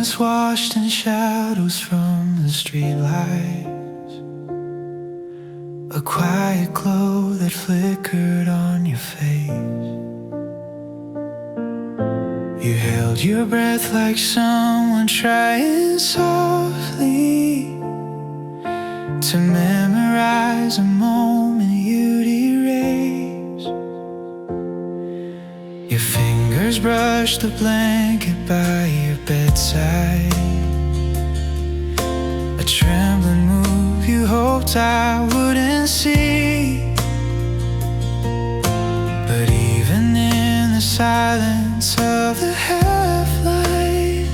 darkness washed in shadows from the streetlights. A quiet glow that flickered on your face. You held your breath like someone trying softly to memorize a moment you'd erase. Your fingers brushed the blanket by your bedside. A trembling move you hoped I wouldn't see. But even in the silence of the half-light,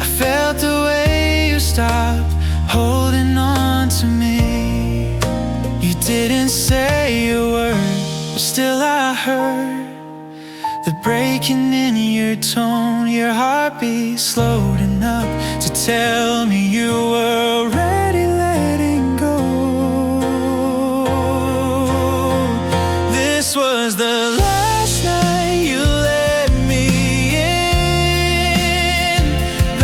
I felt the way you stopped holding on to me. You didn't say a word, but still I heard the breaking in your tone. Your heartbeat slowed enough to tell me you were already letting go. This was the last night you let me in,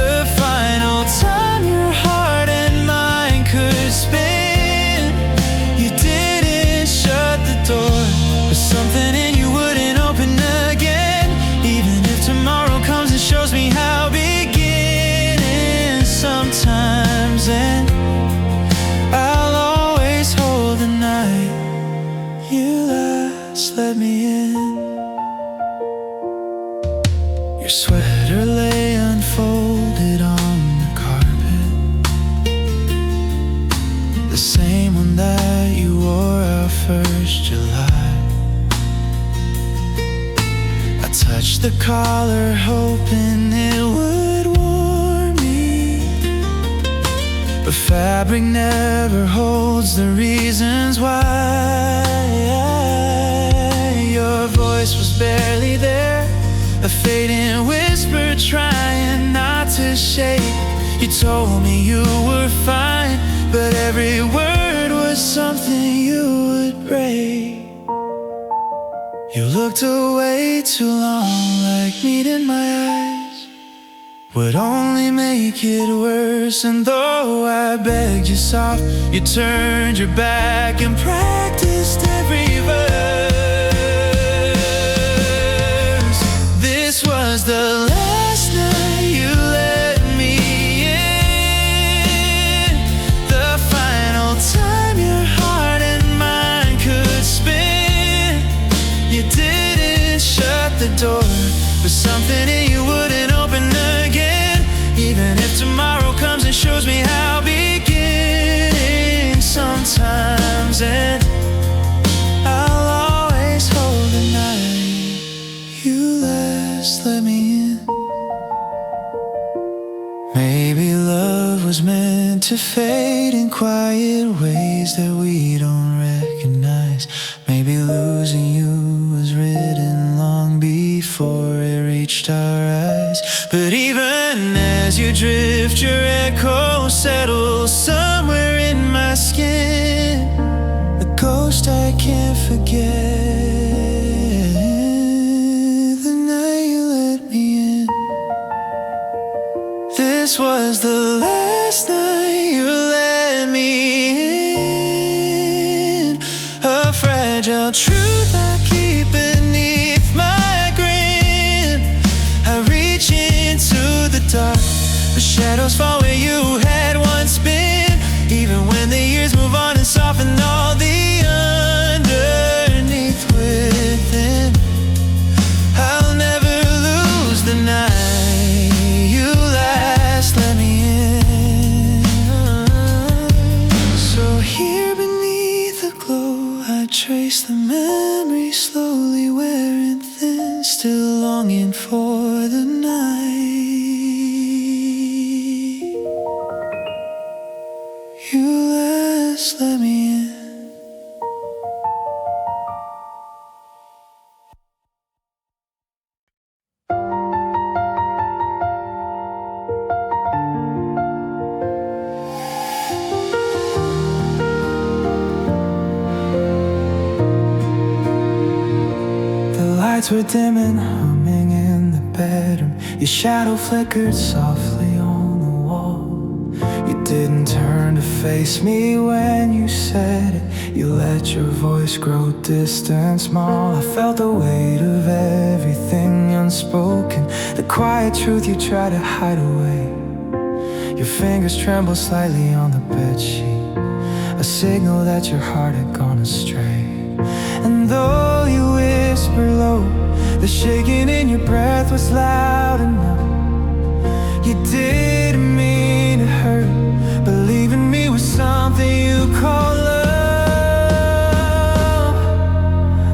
the final time your heart and mine could spin. You didn't shut the door, but something in you wouldn't open again. Even if tomorrow comes and shows me how beginning sometimes end, I'll always hold the night you last let me in. Your sweater lay unfolded on the carpet, the same one that you wore our first July. I touched the collar hoping it would warm me, but fabric never holds the reasons why. Your voice was barely there, a fading whisper trying not to shake. You told me you were fine, but every word was something you would break. You looked away too long, like meat in my eyes would only make it worse. And though I begged you soft, you turned your back and practiced every verse. This was the last night you let me in, the final time your heart and mine could spin. You didn't shut the door, but something in you wouldn't open again. Even if tomorrow comes and shows me how beginning sometimes end, I'll always hold the night you last let me in. Maybe love was meant to fade in quiet ways that we don't recognize. Maybe losing you was written long before it reached our eyes. But even as you drift, your echo settles somewhere in my skin, a ghost I can't forget. The night you let me in. This was the last night you let me in, a fragile truth I keep beneath my grin. I reach into the dark, the shadows fall where you had once been. Even when the years move on and soften all the underneath within, I'll never lose the night you last let me in. So here beneath the glow, I trace the memory slowly wearing thin, still longing for the night you last let me in. The lights were dim and humming in the bedroom. Your shadow flickered softly on didn't turn to face me when you said it. You let your voice grow distant, small. I felt the weight of everything unspoken, the quiet truth you try to hide away. Your fingers tremble slightly on the bedsheet, a signal that your heart had gone astray. And though you whisper low, the shaking in your breath was loud enough. You didn't mean to hurt, believing me was something you call love.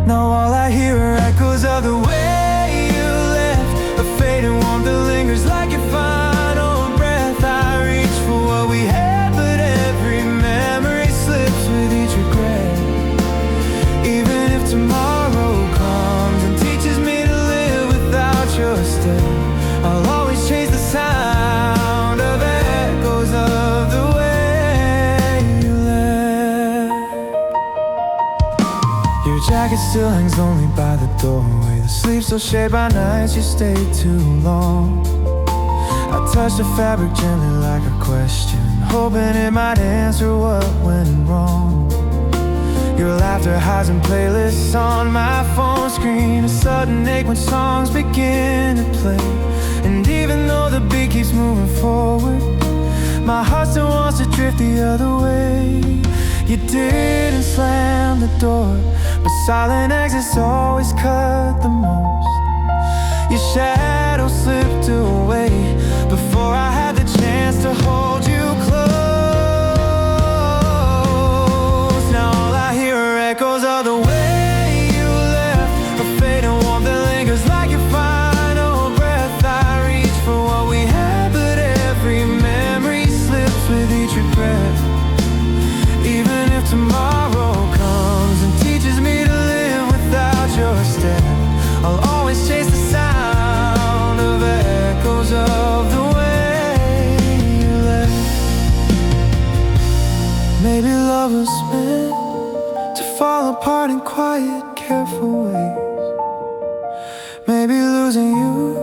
Now all I hear are echoes of the way you left, a fading warmth that lingers like your final breath. I reach for what we had, but every memory slips with each regret. Even if tomorrow comes and teaches me to live without your step, I'll always chase the sound of echoes of the way you left. Your jacket still hangs lonely by the doorway, the sleep still shaped by nights you stayed too long. I touched the fabric gently like a question, hoping it might answer what went wrong. Your laughter hides in playlists on my phone screen, a sudden ache when songs begin to play. And even though the beat keeps moving forward, my heart still wants to drift the other way. You didn't slam the door, but silent exits always cut the most. Your shadow slipped away before I had the chance to hold you close. Now all I hear are echoes of the way you left, a fading warmth that lingers like your final breath. I reach for what we had, but every memory slips with each regret. Even if tomorrow comes and teaches me to live without your step, I'll always chase the sound of echoes of the way you left. Maybe love was meant to fall apart in quiet, careful ways. Maybe losing you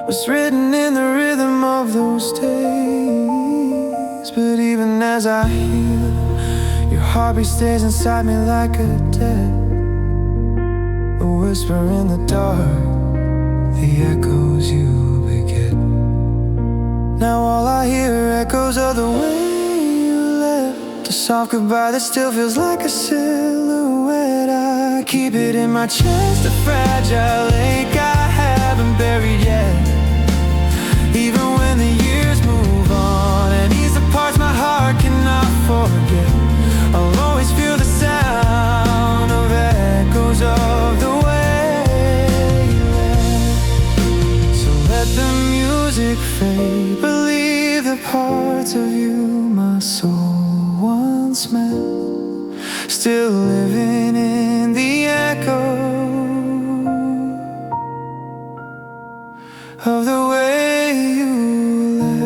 was written in the rhythm of those days. But even as I heal, your heartbeat stays inside me like a debt, a whisper in the dark, the echoes you beget. Now all I hear are echoes of the way you left, a soft goodbye that still feels like a silhouette. I keep it in my chest, a fragile ache I haven't buried yet. Even when the years move on and ease the parts my heart cannot forget, I'll always feel the sound of echoes of the way you left. So let the music fade, believe the parts of you my soul once met, still living in the echo of the way you left.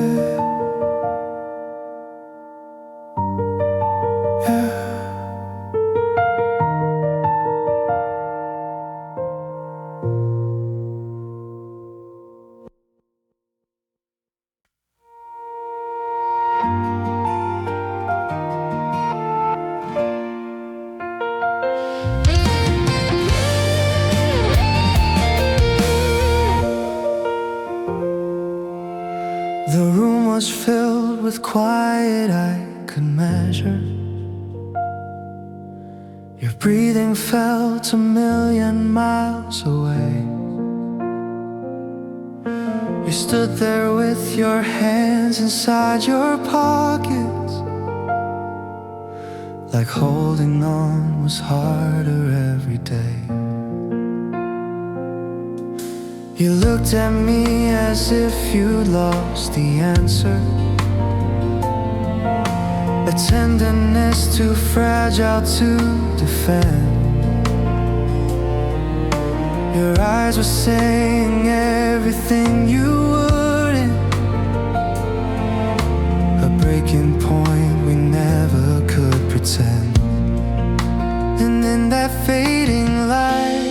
Yeah. The room was filled with quiet I could measure. Your breathing felt a million miles away. You stood there with your hands inside your pockets, like holding on was harder every day. You looked at me as if you'd lost the answer, a tenderness too fragile to defend. Your eyes were saying everything you wouldn't, a breaking point we never could pretend. And in that fading light,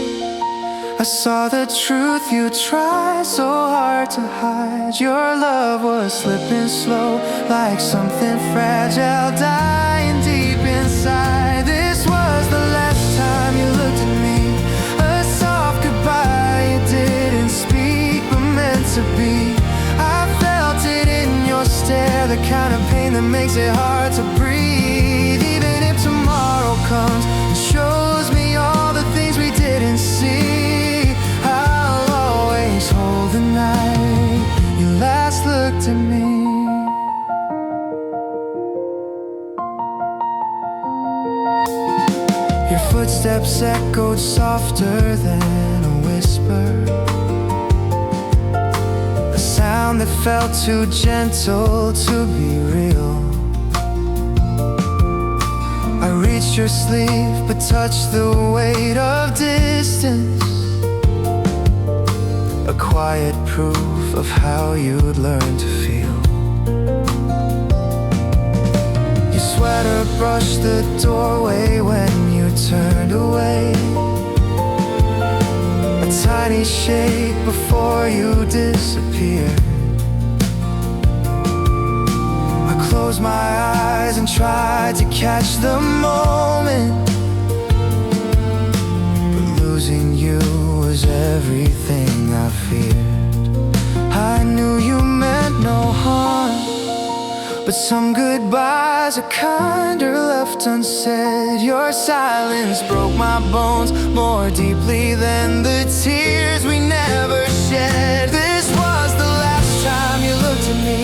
I saw saw the truth you tried so hard to hide. Your love was slipping slow, like something fragile dying deep inside. This was the last time you looked at me, a soft goodbye you didn't speak but meant to be. I felt it in your stare, the kind of pain that makes it hard to breathe. Even if tomorrow comes and shows me all the things we didn't see, I'll always hold the night you last looked at me. Your footsteps echoed softer than a whisper, a sound that felt too gentle to be real. I reached your sleeve but touched the weight of distance, a quiet proof of how you'd learn to feel. Your sweater brushed the doorway when you turned away, a tiny shake before you disappeared. I closed my eyes and tried to catch the moment, but losing you was everything I feared. I knew you meant no harm, but some goodbyes are kinder left unsaid. Your silence broke my bones more deeply than the tears we never shed. This was the last time you looked at me,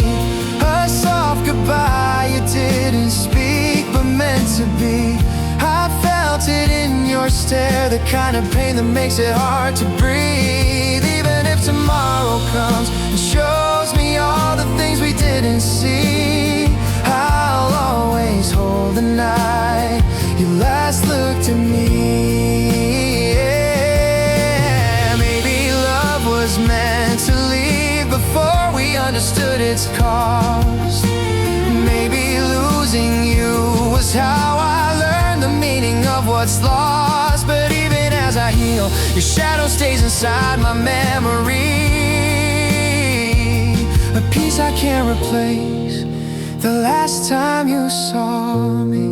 a soft goodbye you didn't speak but meant to be. I felt it in your stare, the kind of pain that makes it hard to breathe. Even if tomorrow comes and shows me all the things we didn't see, I'll always hold the night you last looked at me. Yeah, maybe love was meant to leave before we understood its cost. Maybe losing you was how I learned the meaning of what's lost. But even as I heal, your shadow stays inside my memory, a piece I can't replace. The last time you saw me,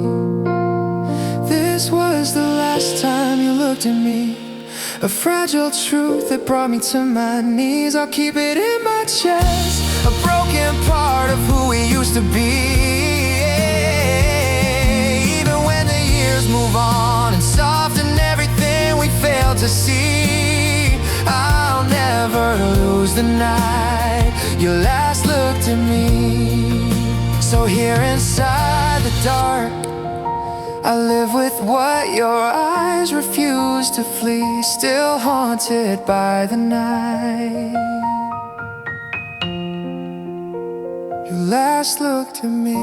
this was the last time you looked at me, a fragile truth that brought me to my knees. I'll keep it in my chest, a broken part of who we used to be. Even when the years move on and soften everything we failed to see, I'll never lose the night you last looked at me. So here inside the dark, I live with what your eyes refuse to flee, still haunted by the night you last looked at me.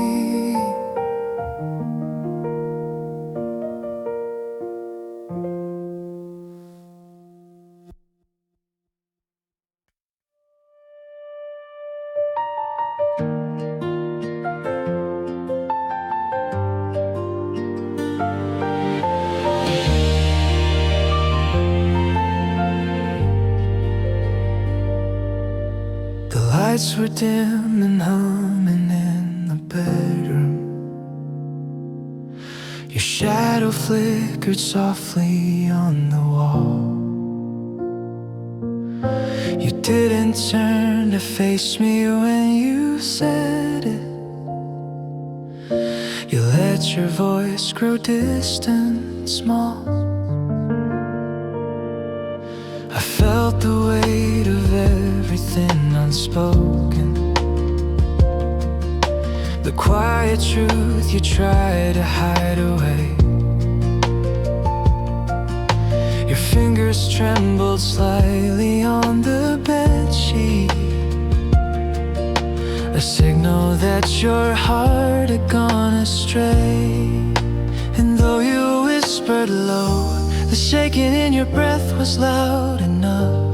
Lights were dim and humming in the bedroom. Your shadow flickered softly on the wall. You didn't turn to face me when you said it. You let your voice grow distant, small. I felt the weight of everything unspoken, the quiet truth you try to hide away. Your fingers trembled slightly on the bedsheet, a signal that your heart had gone astray. And though you whispered low, the shaking in your breath was loud enough.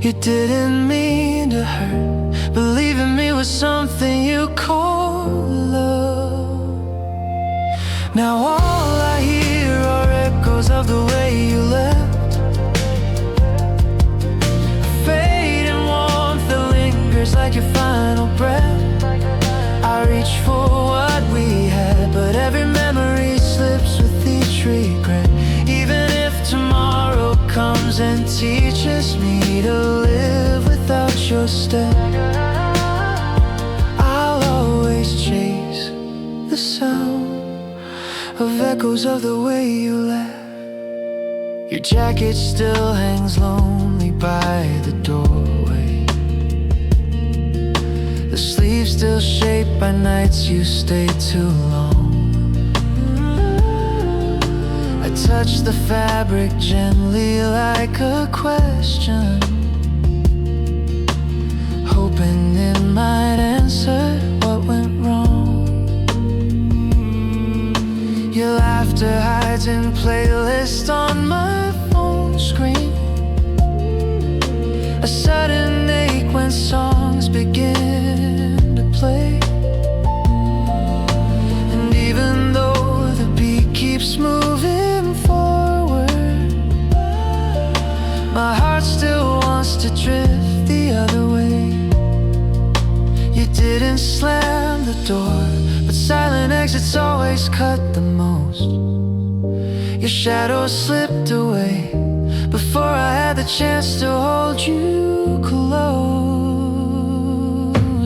You didn't mean to hurt, believing me was something you call love. Now all I hear are echoes of the way you left, your step. I'll always chase the sound of echoes of the way you left. Your jacket still hangs lonely by the doorway. The sleeves still shaped by nights you stayed too long. I touch the fabric gently like a question, hoping it might answer what went wrong. Your laughter hides in playlists on my phone screen. A sudden ache when songs begin to play. And even though the beat keeps moving forward, my heart still wants to drift the other way. You didn't slam the door, but silent exits always cut the most. Your shadow slipped away before I had the chance to hold you close.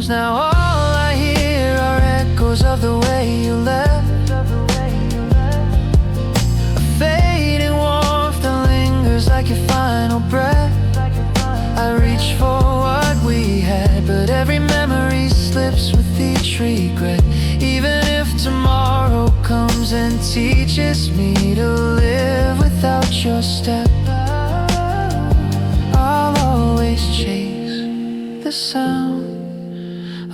Now all I hear are echoes of the way you left. A fading warmth that lingers like your final breath. I reach for what we had, but every memory slips with each regret. Even if tomorrow comes and teaches me to live without your step, I'll always chase the sound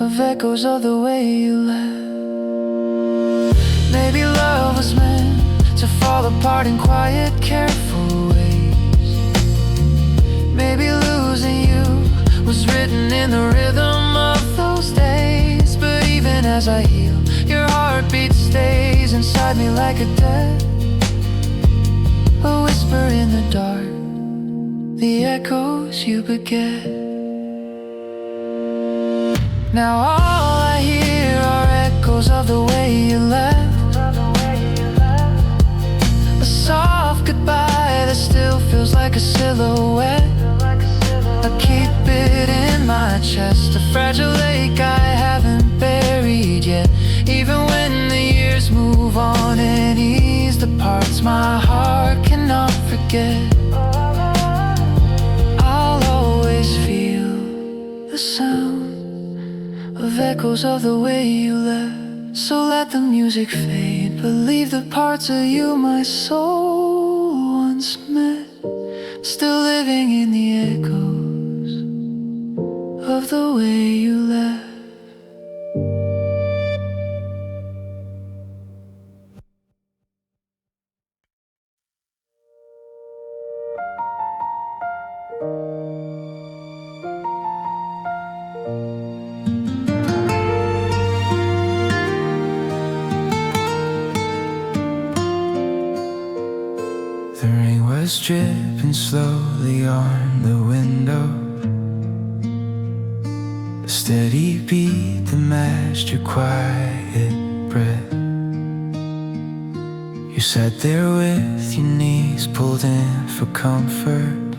of echoes of the way you left. Maybe love was meant to fall apart in quiet, careful ways. Maybe losing you was written in the rhythm of those days. But even as I heal, your heartbeat stays inside me like a death, a whisper in the dark, the echoes you beget. Now all I hear are echoes of the way you left. A soft goodbye that still feels like a silhouette. I keep it in my chest, a fragile lake I haven't buried yet. Even when the years move on and ease the parts my heart cannot forget, I'll always feel the sound of echoes of the way you left. So let the music fade, but leave the parts of you my soul once met, still living in the echoes of the way you left. The rain was dripping slowly on the window, a steady beat that matched your quiet breath. You sat there with your knees pulled in for comfort,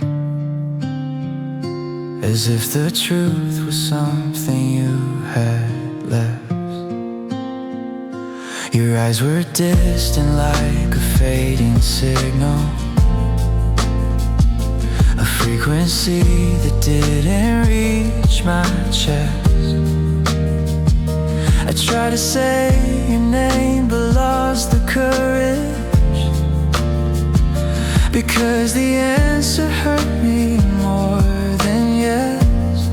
as if the truth was something you had left. Your eyes were distant like a fading signal, a frequency that didn't reach my chest. I tried to say your name but lost the courage, because the answer hurt me more than yes.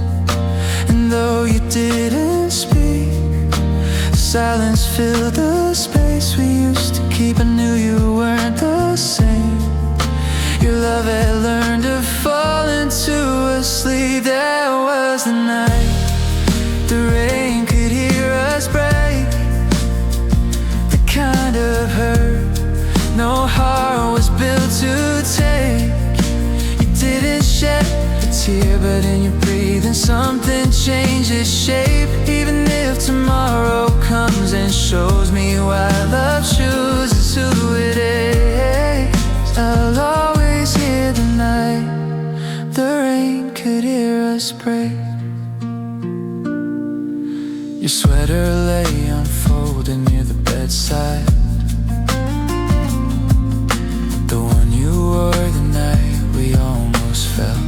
And though you didn't speak, silence filled the space we used to keep. I knew you weren't the same. Your love had learned to fall into a sleep. There was the night the rain could hear us break, the kind of hurt no heart was built to take. You didn't shed a tear, but in your breathing something changes shape. Even if tomorrow comes and shows me why love chooses who it is, I'll always hear the night Your sweater lay unfolded near the bedside, the one you wore the night we almost fell.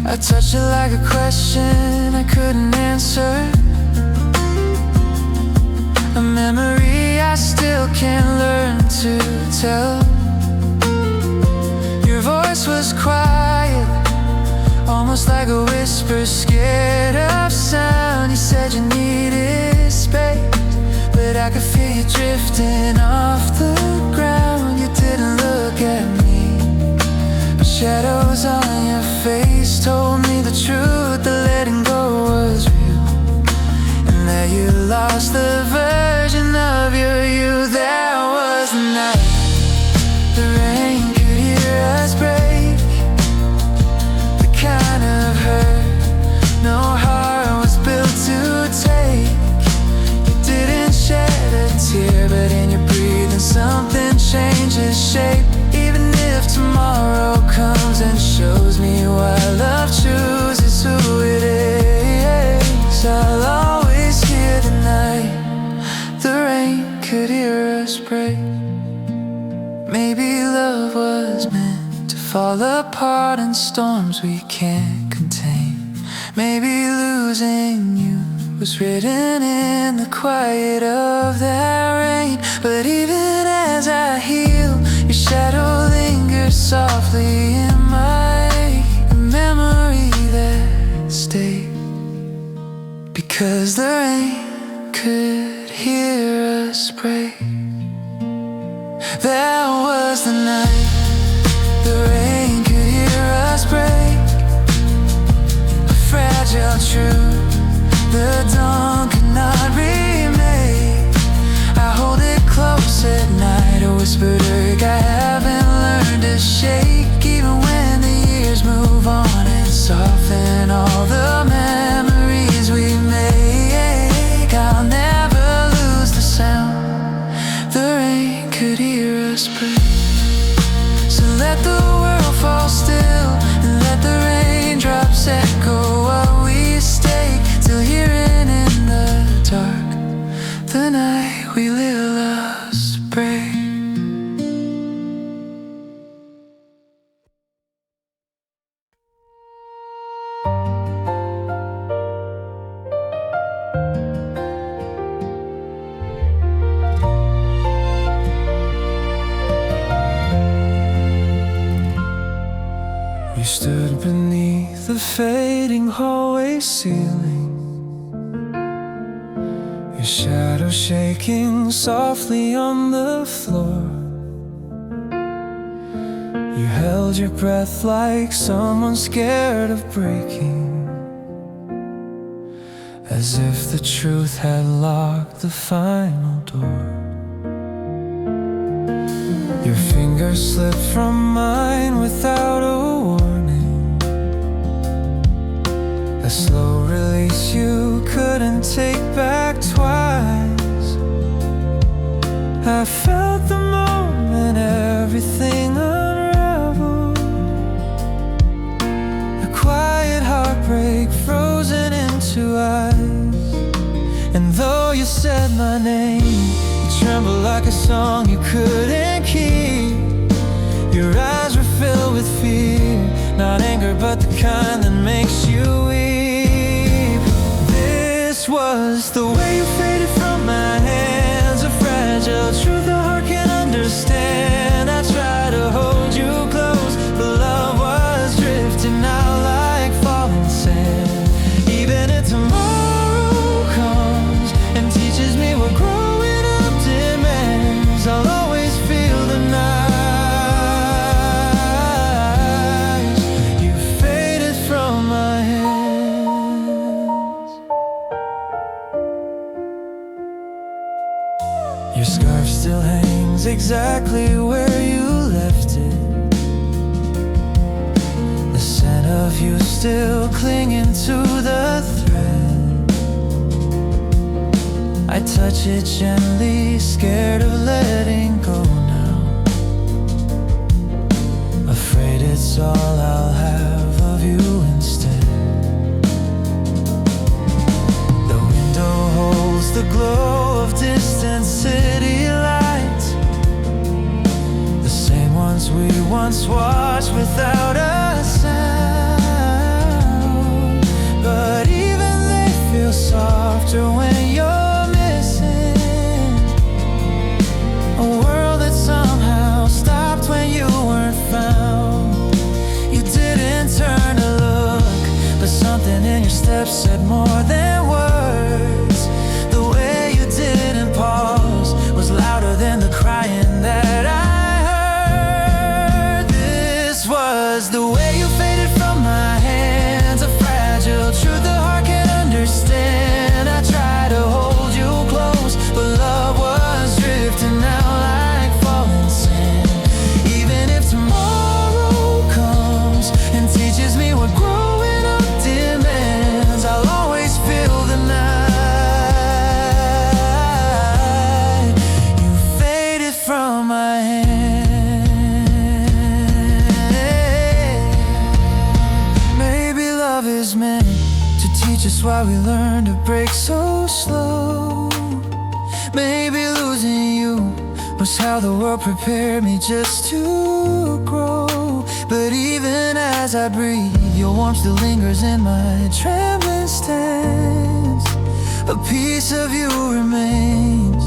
I touched it like a question I couldn't answer, a memory I still can't learn to tell. Your voice was quiet, almost like a whisper, scared of sound. You said you needed space, but I could feel you drifting off the ground. You didn't look at me, but shadows on your face told me the truth, that letting go was real, and that you lost the version of your youth. There was the night the rain could hear us break, the kind of hurt no heart was built to take. You didn't shed a tear, but in your breathing something changes shape. Even if tomorrow comes and shows me why love chooses who it is, I'll always hear the night the rain could hear us break. Maybe love was meant to fall apart in storms we can't contain. Maybe losing you was written in the quiet of that rain. But even as I heal, your shadow lingers softly in my memory that stayed, because the rain could hear us break. That was the night the rain could hear us break, a fragile truth the dawn could not remake. I hold it close at night, a whispered urge I haven't learned to shake. Even when the years move on and soften all the memories we make, I'll never lose the sound the rain could hear us break. So let the world fall still and let the raindrops echo while we stay till hearing in the dark the night we let us break. We stood beneath the fading hallway ceiling, your shadow shaking softly on the floor. You held your breath like someone scared of breaking, as if the truth had locked the final door. Your fingers slipped from mine without a warning, a slow release you couldn't take back twice. I felt the moment everything unraveled, a quiet heartbreak frozen into ice. And though you said my name, you trembled like a song you couldn't keep. Your eyes were filled with fear, not anger but the kind that makes you weep. This was the way you faded from my hands, a fragile truth a heart can understand. I tried to hold you close, but love was drifting out like falling sand. Even if tomorrow comes and teaches me what growing up demands, I'll always feel the night you faded from my hands. Your scarf still hangs exactly where you left it, the scent of you still clinging to the thread. I touch it gently, scared of letting go now, afraid it's all I'll have of you instead. something in your steps said more than words. The way you didn't pause was louder than the crying that I heard. This was the way you faded from my hands, a fragile truth the heart can't understand. I tried to hold you close, but love was drifting out like falling sand. Even if tomorrow comes and teaches me what growing up demands, I'll always feel the night you faded from my hand. Maybe love is meant to teach us why we learn to break so slow. Maybe losing you was how the world prepared me just to grow. But even as I breathe, your warmth still lingers in my trembling stance. A piece of you remains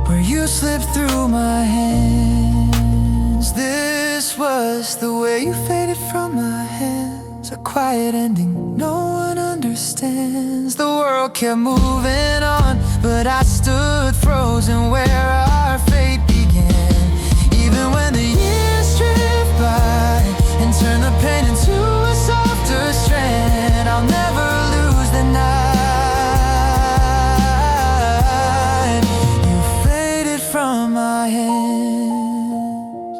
where you slipped through my hands. This was the way you faded from my hands, a quiet ending no one understands. The world kept moving on, but I stood frozen where our fate began. Even when the years drift by and turn the pain into a softer strand, I'll never lose the night you faded from my hands.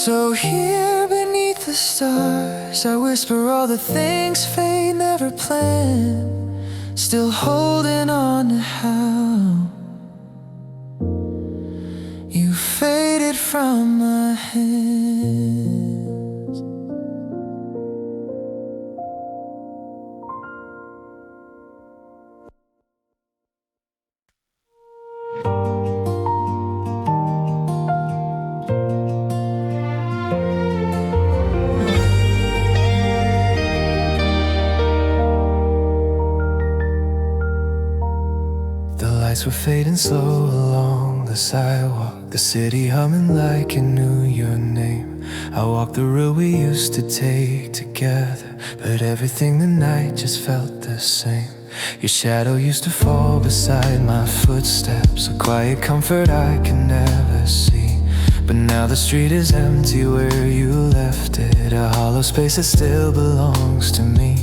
So here beneath the stars, I whisper all the things fate never planned, still holding on to how you faded from my hands. Lights were fading slow along the sidewalk, the city humming like it knew your name. I walked the road we used to take together, but everything tonight just felt the same. Your shadow used to fall beside my footsteps, a quiet comfort I could never see. But now the street is empty where you left it, a hollow space that still belongs to me.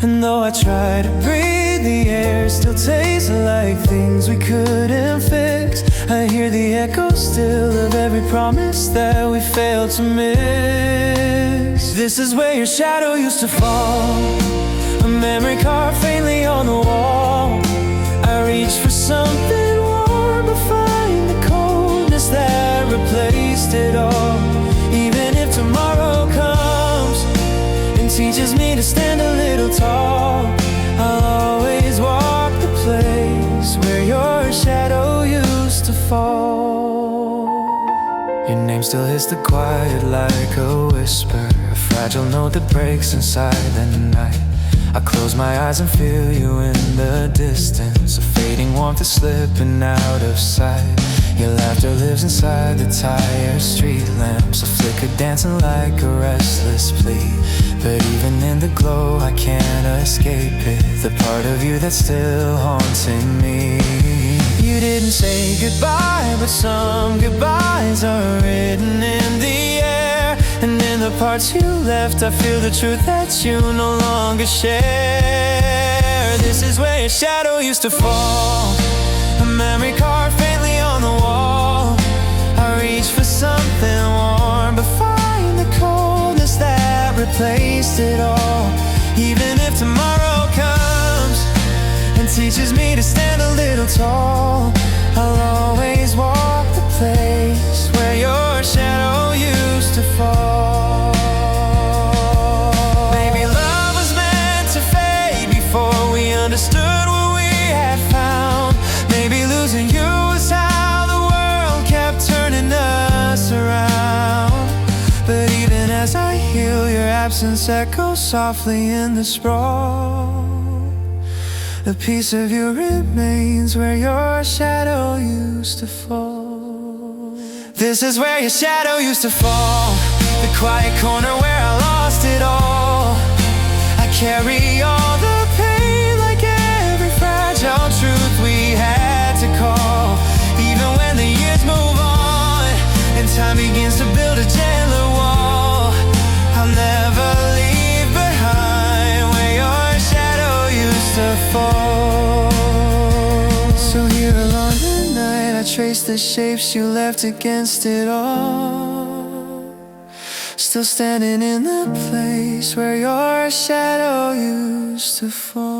And though I try to breathe, the air still tastes like things we couldn't fix. I hear the echo still of every promise that we failed to mix. This is where your shadow used to fall, a memory carved faintly on the wall. I reach for something warm, but find the coldness that replaced it all. Even if tomorrow comes and teaches me to stand a little tall, I'll always walk the place where your shadow used to fall. Your name still hits the quiet like a whisper, a fragile note that breaks inside the night. I close my eyes and feel you in the distance, a fading warmth is slipping out of sight. Your laughter lives inside the tired street lamps, a flicker dancing like a restless plea. But even in the glow I can't escape it, the part of you that's still haunting me. You didn't say goodbye, but some goodbyes are written in the air. And in the parts you left I feel the truth that you no longer share. This is where your shadow used to fall, a memory carved faintly on the wall. I reach for something warm, but find the coldness that replaced it all. Even if tomorrow comes and teaches me to stand a little tall, I'll always walk the place where your shadow used to fall. Maybe love was meant to fade before we understood what we had found. Maybe losing you was how the world kept turning us around. But even as I heal, your absence echoes softly in the sprawl. A piece of you remains where your shadow used to fall. This is where your shadow used to fall, the quiet corner where I lost it all. I carry all the pain like every fragile truth we had to call. Even when the years move on and time begins to build a gentler wall, I'll never leave behind where your shadow used to fall. So here along the night I trace the shapes you left against it all, still standing in the place where your shadow used to fall.